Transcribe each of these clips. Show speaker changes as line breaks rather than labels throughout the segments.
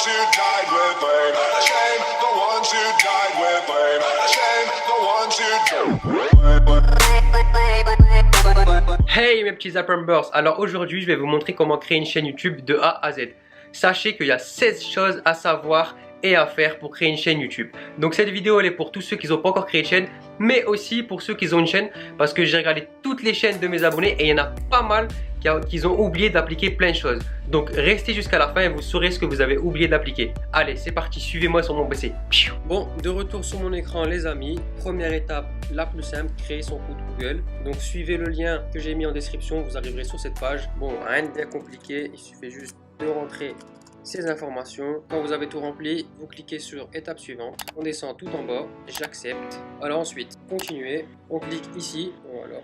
ones who died with blame. Shame the ones who died with blame. Shame the ones who
Hey mes petits Zappers, alors aujourd'hui je vais vous montrer comment créer une chaîne YouTube de A à Z. Sachez qu'il y a 16 choses à savoir et à faire pour créer une chaîne YouTube. Donc cette vidéo elle est pour tous ceux qui n'ont pas encore créé de chaîne, mais aussi pour ceux qui ont une chaîne, parce que j'ai regardé toutes les chaînes de mes abonnés et il y en a pas mal qui ont oublié d'appliquer plein de choses. Donc restez jusqu'à la fin et vous saurez ce que vous avez oublié d'appliquer. Allez, c'est parti, suivez-moi sur mon PC. Bon, de retour sur mon écran les amis. Première étape, la plus simple, créer son compte Google. Donc suivez le lien que j'ai mis en description, vous arriverez sur cette page. Bon, rien de bien compliqué, il suffit juste de rentrer ces informations. Quand vous avez tout rempli, vous cliquez sur étape suivante. On descend tout en bas, j'accepte. Alors ensuite, continuer. On clique ici, voilà.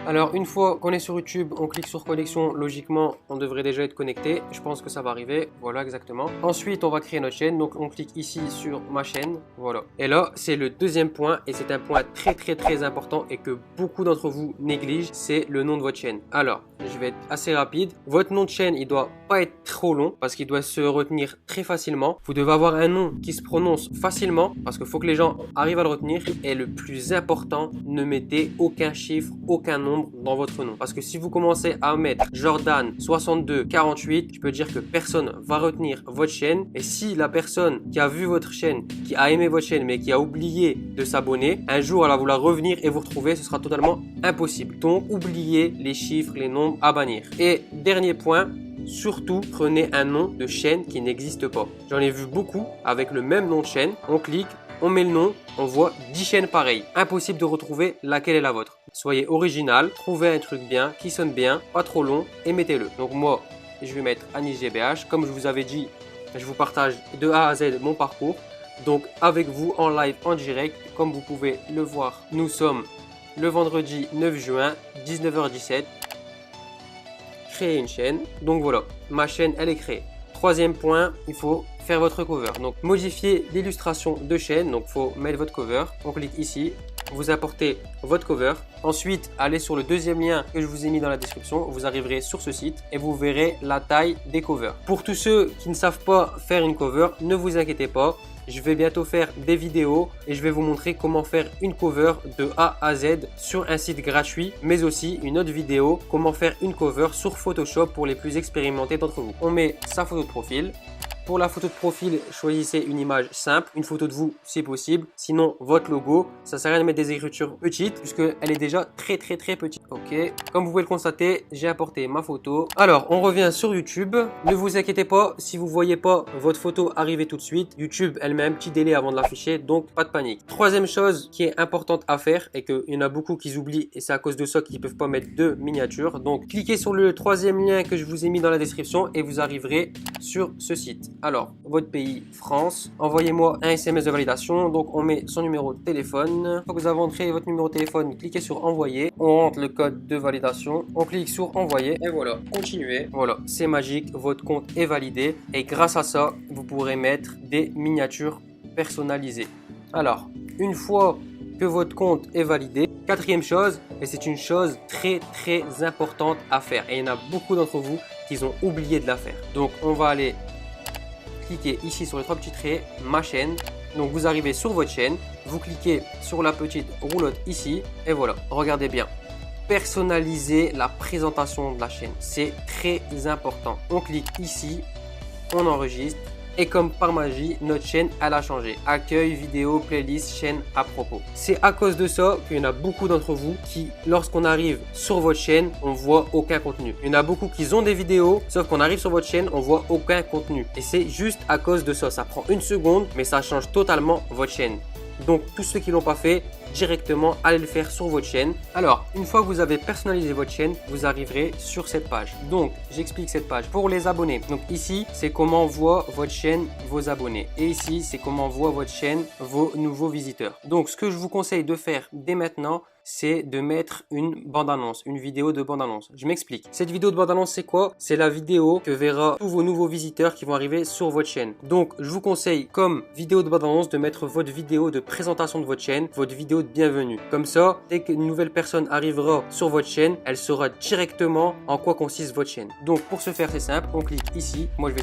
Alors une fois qu'on est sur YouTube, on clique sur connexion, logiquement on devrait déjà être connecté, je pense que ça va arriver, voilà exactement. Ensuite on va créer notre chaîne, donc on clique ici sur ma chaîne, voilà. Et là c'est le deuxième point et c'est un point très important et que beaucoup d'entre vous négligent, c'est le nom de votre chaîne. Alors je vais être assez rapide, votre nom de chaîne il doit pas être trop long parce qu'il doit se retenir très facilement. Vous devez avoir un nom qui se prononce facilement parce qu'il faut que les gens arrivent à le retenir. Et le plus important, ne mettez aucun chiffre, aucun nombre dans votre nom, parce que si vous commencez à mettre Jordan 62 48, je peux dire que personne va retenir votre chaîne. Et si la personne qui a vu votre chaîne, qui a aimé votre chaîne mais qui a oublié de s'abonner, un jour elle va vouloir revenir et vous retrouver, ce sera totalement impossible. Donc oubliez les chiffres, les nombres à bannir. Et dernier point, surtout prenez un nom de chaîne qui n'existe pas. J'en ai vu beaucoup avec le même nom de chaîne, on clique, on met le nom, on voit 10 chaînes pareilles. Impossible de retrouver laquelle est la vôtre. Soyez original, trouvez un truc bien, qui sonne bien, pas trop long et mettez-le. Donc moi, je vais mettre Anis GBH. Comme je vous avais dit, je vous partage de A à Z mon parcours. Donc avec vous en live, en direct, comme vous pouvez le voir, nous sommes le vendredi 9 juin, 19h17. Créer une chaîne. Donc voilà, ma chaîne, elle est créée. Troisième point, il faut faire votre cover. Donc modifier l'illustration de chaîne. Donc il faut mettre votre cover. On clique ici. Vous apportez votre cover. Ensuite, allez sur le deuxième lien que je vous ai mis dans la description. Vous arriverez sur ce site et vous verrez la taille des covers. Pour tous ceux qui ne savent pas faire une cover, ne vous inquiétez pas. Je vais bientôt faire des vidéos et je vais vous montrer comment faire une cover de A à Z sur un site gratuit, mais aussi une autre vidéo, comment faire une cover sur Photoshop pour les plus expérimentés d'entre vous. On met sa photo de profil. Pour la photo de profil, choisissez une image simple, une photo de vous si possible. Sinon, votre logo, ça sert à rien de mettre des écritures petites puisqu'elle est déjà très petite. Ok, comme vous pouvez le constater, j'ai apporté ma photo. Alors, on revient sur YouTube. Ne vous inquiétez pas, si vous ne voyez pas votre photo arriver tout de suite, YouTube, elle met un petit délai avant de l'afficher, donc pas de panique. Troisième chose qui est importante à faire et qu'il y en a beaucoup qui oublient et c'est à cause de ça qu'ils ne peuvent pas mettre de miniature. Donc, cliquez sur le troisième lien que je vous ai mis dans la description et vous arriverez sur ce site. Alors, votre pays, France, envoyez-moi un SMS de validation. Donc, on met son numéro de téléphone. Une fois que vous avez entré votre numéro de téléphone, cliquez sur envoyer. On rentre le code de validation. On clique sur envoyer. Et voilà, continuez. Voilà, c'est magique. Votre compte est validé. Et grâce à ça, vous pourrez mettre des miniatures personnalisées. Alors, une fois que votre compte est validé, quatrième chose, et c'est une chose très importante à faire. Et il y en a beaucoup d'entre vous qui ont oublié de la faire. Donc, on va aller cliquez ici sur les trois petits traits, ma chaîne. Donc vous arrivez sur votre chaîne, vous cliquez sur la petite roulotte ici et voilà, regardez bien. Personnalisez la présentation de la chaîne, c'est très important. On clique ici, on enregistre et comme par magie, notre chaîne elle a changé. Accueil, vidéo, playlist, chaîne à propos. C'est à cause de ça qu'il y en a beaucoup d'entre vous qui, lorsqu'on arrive sur votre chaîne, on voit aucun contenu. Il y en a beaucoup qui ont des vidéos, sauf qu'on arrive sur votre chaîne, on voit aucun contenu. Et c'est juste à cause de ça. Ça prend une seconde, mais ça change totalement votre chaîne. Donc tous ceux qui ne l'ont pas fait, directement allez le faire sur votre chaîne. Alors une fois que vous avez personnalisé votre chaîne, vous arriverez sur cette page. Donc j'explique cette page pour les abonnés. Donc ici c'est comment voit votre chaîne vos abonnés et ici c'est comment voit votre chaîne vos nouveaux visiteurs. Donc ce que je vous conseille de faire dès maintenant, c'est de mettre une bande-annonce, une vidéo de bande-annonce. Je m'explique. Cette vidéo de bande-annonce, c'est quoi? C'est la vidéo que verra tous vos nouveaux visiteurs qui vont arriver sur votre chaîne. Donc, je vous conseille, comme vidéo de bande-annonce, de mettre votre vidéo de présentation de votre chaîne, votre vidéo de bienvenue. Comme ça, dès qu'une nouvelle personne arrivera sur votre chaîne, elle saura directement en quoi consiste votre chaîne. Donc, pour ce faire, c'est simple. On clique ici. Moi, je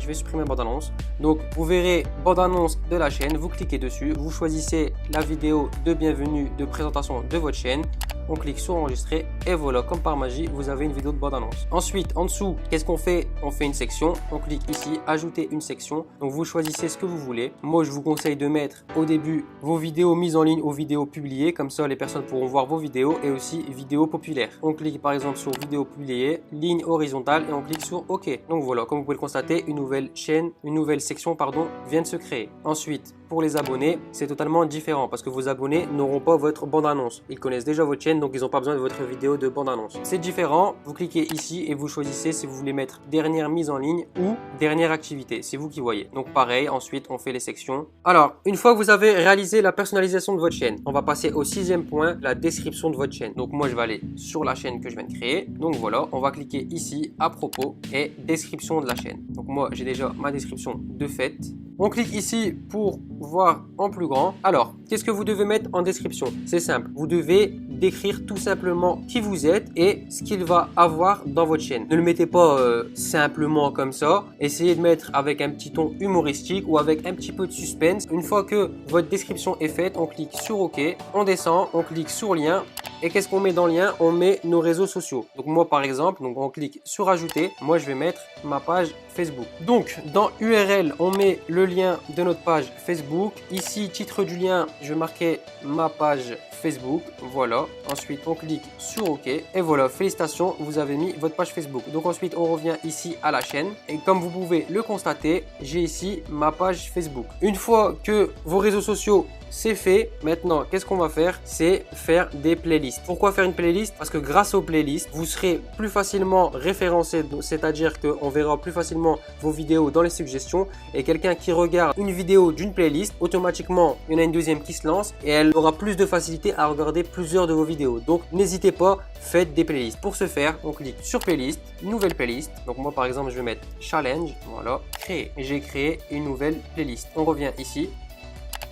vais supprimer bande-annonce. Donc, vous verrez bande-annonce de la chaîne. Vous cliquez dessus. Vous choisissez la vidéo de bienvenue, de présentation de votre chaîne. On clique sur enregistrer et voilà, comme par magie, vous avez une vidéo de bande-annonce. Ensuite, en dessous, qu'est-ce qu'on fait? On fait une section. On clique ici, ajouter une section. Donc, vous choisissez ce que vous voulez. Moi, je vous conseille de mettre au début vos vidéos mises en ligne aux vidéos publiées. Comme ça, les personnes pourront voir vos vidéos et aussi vidéos populaires. On clique par exemple sur vidéo publiée, ligne horizontale et on clique sur OK. Donc voilà, comme vous pouvez le constater, une nouvelle section vient de se créer. Ensuite, pour les abonnés, c'est totalement différent parce que vos abonnés n'auront pas votre bande-annonce. Ils connaissent déjà votre chaîne, donc ils n'ont pas besoin de votre vidéo de bande-annonce. C'est différent, vous cliquez ici et vous choisissez si vous voulez mettre dernière mise en ligne ou dernière activité. C'est vous qui voyez. Donc pareil, ensuite on fait les sections. Alors, une fois que vous avez réalisé la personnalisation de votre chaîne, on va passer au 6e point, la description de votre chaîne. Donc moi je vais aller sur la chaîne que je viens de créer. Donc voilà, on va cliquer ici à propos et description de la chaîne. Donc moi j'ai déjà ma description de fait. On clique ici pour voir en plus grand. Alors, qu'est-ce que vous devez mettre en description? C'est simple, vous devez décrire tout simplement qui vous êtes et ce qu'il va avoir dans votre chaîne. Ne le mettez pas simplement comme ça. Essayez de mettre avec un petit ton humoristique ou avec un petit peu de suspense. Une fois que votre description est faite, on clique sur OK, on descend, on clique sur lien. Et qu'est-ce qu'on met dans le lien? On met nos réseaux sociaux. Donc moi par exemple, on clique sur ajouter. Moi je vais mettre ma page Facebook. Donc dans URL, on met le lien de notre page Facebook. Ici, titre du lien, je vais marquer ma page Facebook. Voilà. Ensuite, on clique sur OK. Et voilà, félicitations, vous avez mis votre page Facebook. Donc ensuite, on revient ici à la chaîne. Et comme vous pouvez le constater, j'ai ici ma page Facebook. Une fois que vos réseaux sociaux c'est fait. Maintenant, qu'est-ce qu'on va faire? C'est faire des playlists. Pourquoi faire une playlist? Parce que grâce aux playlists, vous serez plus facilement référencé, c'est-à-dire qu'on verra plus facilement vos vidéos dans les suggestions. Et quelqu'un qui regarde une vidéo d'une playlist, automatiquement, il y en a une deuxième qui se lance et elle aura plus de facilité à regarder plusieurs de vos vidéos. Donc, n'hésitez pas, faites des playlists. Pour ce faire, on clique sur playlist, nouvelle playlist. Donc, moi, par exemple, je vais mettre challenge. Voilà, créer. J'ai créé une nouvelle playlist. On revient ici.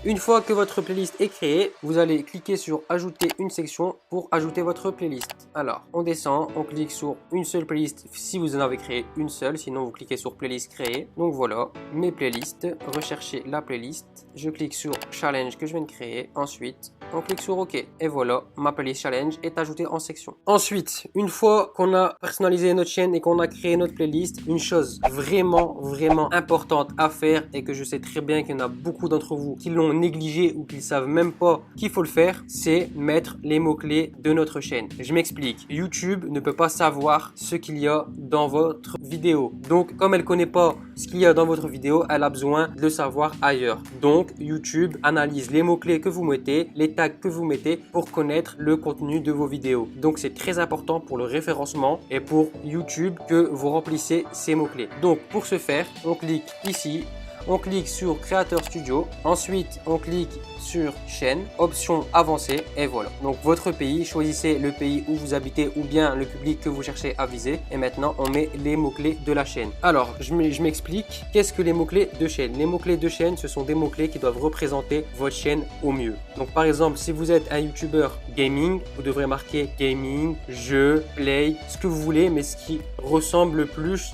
Une fois que votre playlist est créée, vous allez cliquer sur ajouter une section pour ajouter votre playlist. Alors, on descend, on clique sur une seule playlist si vous en avez créé une seule, sinon vous cliquez sur playlist créer. Donc voilà, mes playlists, recherchez la playlist, je clique sur challenge que je viens de créer, ensuite on clique sur OK et voilà, ma playlist challenge est ajoutée en section. Ensuite, une fois qu'on a personnalisé notre chaîne et qu'on a créé notre playlist, une chose vraiment importante à faire et que je sais très bien qu'il y en a beaucoup d'entre vous qui l'ont négligé ou qu'ils savent même pas qu'il faut le faire, c'est mettre les mots-clés de notre chaîne. Je m'explique. YouTube ne peut pas savoir ce qu'il y a dans votre vidéo. Donc, comme elle connaît pas ce qu'il y a dans votre vidéo, elle a besoin de le savoir ailleurs. Donc, YouTube analyse les mots-clés que vous mettez, les tags que vous mettez pour connaître le contenu de vos vidéos. Donc, c'est très important pour le référencement et pour YouTube que vous remplissez ces mots-clés. Donc, pour ce faire, on clique ici. On clique sur Creator Studio, ensuite on clique sur chaîne, option avancée et voilà. Donc votre pays, choisissez le pays où vous habitez ou bien le public que vous cherchez à viser et maintenant on met les mots-clés de la chaîne. Alors je m'explique, qu'est-ce que les mots-clés de chaîne? Les mots-clés de chaîne, ce sont des mots-clés qui doivent représenter votre chaîne au mieux. Donc par exemple, si vous êtes un YouTuber gaming, vous devrez marquer gaming, jeu, play, ce que vous voulez, mais ce qui ressemble le plus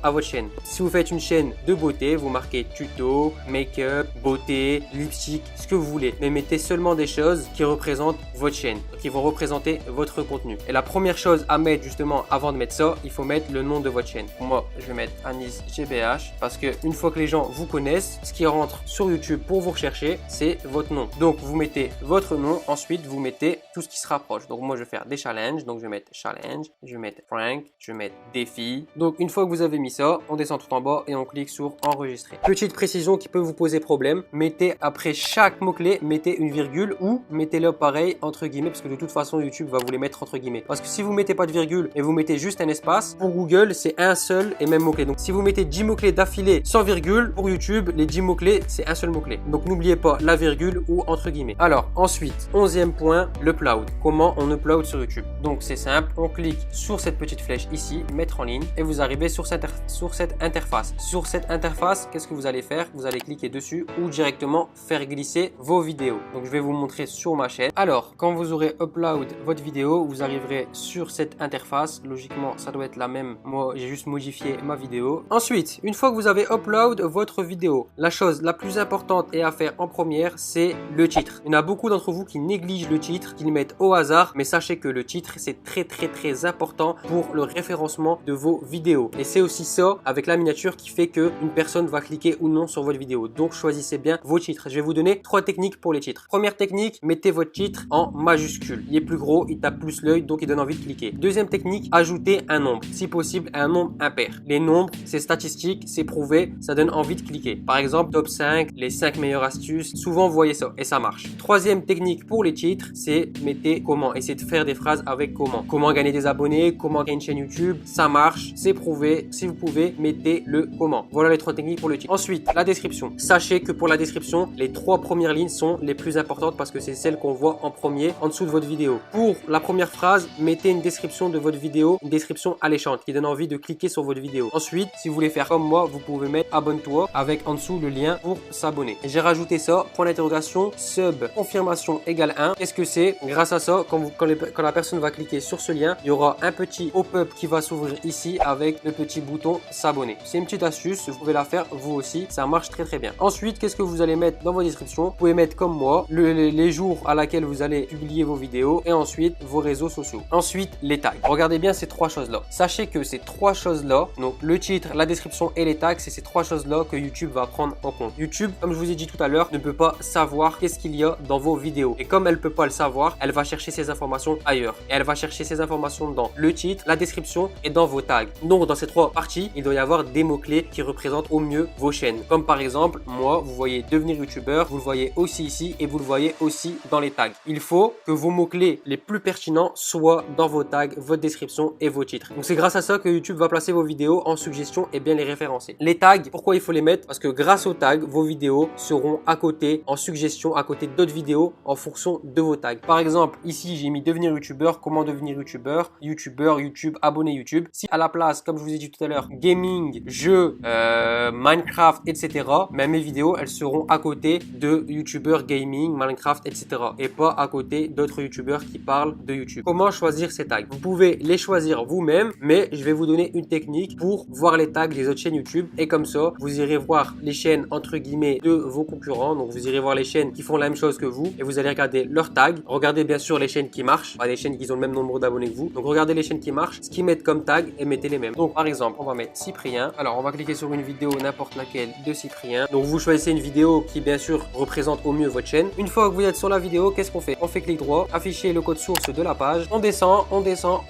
à votre chaîne. Si vous faites une chaîne de beauté, vous marquez tuto, make-up, beauté, lipstick, ce que vous voulez. Mais mettez seulement des choses qui représentent votre chaîne, qui vont représenter votre contenu. Et la première chose à mettre justement avant de mettre ça, il faut mettre le nom de votre chaîne. Pour moi, je vais mettre Anis GBH parce que une fois que les gens vous connaissent, ce qui rentre sur YouTube pour vous rechercher, c'est votre nom. Donc vous mettez votre nom, ensuite vous mettez tout ce qui se rapproche. Donc moi je vais faire des challenges, donc je vais mettre challenge, je vais mettre prank, je vais mettre défi. Donc une fois que vous avez mis ça, on descend tout en bas et on clique sur enregistrer. enregistrer. Petite précision qui peut vous poser problème, mettez après chaque mot-clé, mettez une virgule ou mettez-le pareil entre guillemets parce que de toute façon YouTube va vous les mettre entre guillemets. Parce que si vous mettez pas de virgule et vous mettez juste un espace, pour Google c'est un seul et même mot-clé. Donc si vous mettez 10 mots-clés d'affilée sans virgule, pour YouTube les 10 mots-clés c'est un seul mot-clé. Donc n'oubliez pas la virgule ou entre guillemets. Alors ensuite, 11e point, l'upload. Comment on upload sur YouTube? Donc c'est simple, on clique sur cette petite flèche ici, mettre en ligne et vous arrivez sur cette interface. Sur cette interface, qu'est-ce que vous allez faire? Vous allez cliquer dessus ou directement faire glisser vos vidéos. Donc je vais vous montrer sur ma chaîne. Alors quand vous aurez upload votre vidéo, vous arriverez sur cette interface. Logiquement ça doit être la même. Moi j'ai juste modifié ma vidéo. Ensuite, une fois que vous avez upload votre vidéo, la chose la plus importante et à faire en première, c'est le titre. Il y en a beaucoup d'entre vous qui négligent le titre, qui le mettent au hasard, mais sachez que le titre c'est très important pour le référencement de vos vidéos. Et c'est aussi ça avec la miniature qui fait que une personne va cliquer ou non sur votre vidéo. Donc choisissez bien vos titres. Je vais vous donner 3 techniques pour les titres. Première technique, mettez votre titre en majuscule. Il est plus gros, il tape plus l'œil, donc il donne envie de cliquer. Deuxième technique, ajoutez un nombre. Si possible, un nombre impair. Les nombres, c'est statistique, c'est prouvé, ça donne envie de cliquer. Par exemple, top 5, les 5 meilleures astuces. Souvent, vous voyez ça et ça marche. Troisième technique pour les titres, c'est mettez comment. Essayez de faire des phrases avec comment. Comment gagner des abonnés, comment gagner une chaîne YouTube. Ça marche, c'est prouvé. Si vous pouvez, mettez le comment. Voilà les 3 techniques pour le titre. Ensuite, la description. Sachez que pour la description, les 3 premières lignes sont les plus importantes parce que c'est celles qu'on voit en premier en dessous de votre vidéo. Pour la première phrase, mettez une description de votre vidéo, une description alléchante qui donne envie de cliquer sur votre vidéo. Ensuite, si vous voulez faire comme moi, vous pouvez mettre abonne-toi avec en dessous le lien pour s'abonner. J'ai rajouté ça, point d'interrogation, sub, confirmation égale 1. Qu'est-ce que c'est? Grâce à ça, quand la personne va cliquer sur ce lien, il y aura un petit pop-up qui va s'ouvrir ici avec le petit bouton s'abonner. C'est une petite astuce, vous pouvez la faire vous aussi, ça marche très bien. Ensuite, qu'est-ce que vous allez mettre dans vos descriptions? Vous pouvez mettre comme moi les jours à laquelle vous allez publier vos vidéos et ensuite vos réseaux sociaux. Ensuite, les tags. Regardez bien ces 3 choses-là. Sachez que ces 3 choses-là, donc le titre, la description et les tags, c'est ces 3 choses-là que YouTube va prendre en compte. YouTube, comme je vous ai dit tout à l'heure, ne peut pas savoir qu'est-ce qu'il y a dans vos vidéos. Et comme elle peut pas le savoir, elle va chercher ces informations ailleurs. Et elle va chercher ces informations dans le titre, la description et dans vos tags. Donc dans ces 3 parties, il doit y avoir des mots-clés qui représentent au mieux vos chaînes. Comme par exemple, moi, vous voyez devenir youtubeur, vous le voyez aussi ici et vous le voyez aussi dans les tags. Il faut que vos mots-clés les plus pertinents soient dans vos tags, votre description et vos titres. Donc c'est grâce à ça que YouTube va placer vos vidéos en suggestion et bien les référencer. Les tags, pourquoi il faut les mettre? Parce que grâce aux tags, vos vidéos seront à côté en suggestion, à côté d'autres vidéos en fonction de vos tags. Par exemple, ici j'ai mis devenir youtubeur, comment devenir youtubeur, YouTube, abonné YouTube. Si à la place, comme je vous ai dit tout à l'heure, gaming, jeux, Minecraft, etc. Mais mes vidéos, elles seront à côté de youtubeurs gaming, Minecraft, etc. Et pas à côté d'autres youtubeurs qui parlent de YouTube. Comment choisir ces tags? Vous pouvez les choisir vous-même, mais je vais vous donner une technique pour voir les tags des autres chaînes YouTube. Et comme ça, vous irez voir les chaînes entre guillemets de vos concurrents. Donc vous irez voir les chaînes qui font la même chose que vous et vous allez regarder leurs tags. Regardez bien sûr les chaînes qui marchent, pas les chaînes qui ont le même nombre d'abonnés que vous. Donc regardez les chaînes qui marchent, ce qu'ils mettent comme tag et mettez les mêmes. Donc par exemple, on va mettre Cyprien. Alors on va cliquer sur une vidéo n'importe laquelle de Cyprien. Donc vous choisissez une vidéo qui bien sûr représente au mieux votre chaîne. Une fois que vous êtes sur la vidéo, qu'est-ce qu'on fait? On fait clic droit, afficher le code source de la page. On descend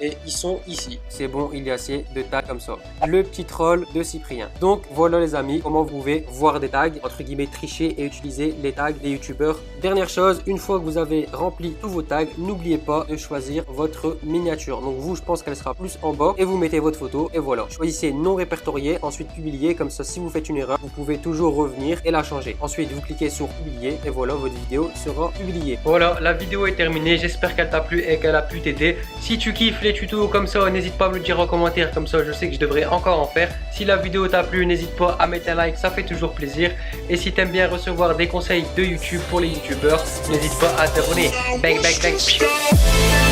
et ils sont ici. C'est bon, il y a assez de tags comme ça. Le petit troll de Cyprien. Donc voilà les amis, comment vous pouvez voir des tags, entre guillemets tricher et utiliser les tags des youtubeurs. Dernière chose, une fois que vous avez rempli tous vos tags, n'oubliez pas de choisir votre miniature. Donc vous, je pense qu'elle sera plus en bas et vous mettez votre photo et voilà. Choisissez non répertorié, ensuite publier, comme ça si vous faites une erreur, vous pouvez toujours revenir et la changer. Ensuite, vous cliquez sur publier et voilà, votre vidéo sera publiée. Voilà, la vidéo est terminée, j'espère qu'elle t'a plu et qu'elle a pu t'aider. Si tu kiffes les tutos comme ça, n'hésite pas à me le dire en commentaire, comme ça je sais que je devrais encore en faire. Si la vidéo t'a plu, n'hésite pas à mettre un like, ça fait toujours plaisir. Et si t'aimes bien recevoir des conseils de YouTube pour les youtubeurs, n'hésite pas à t'abonner. Bang bang bang.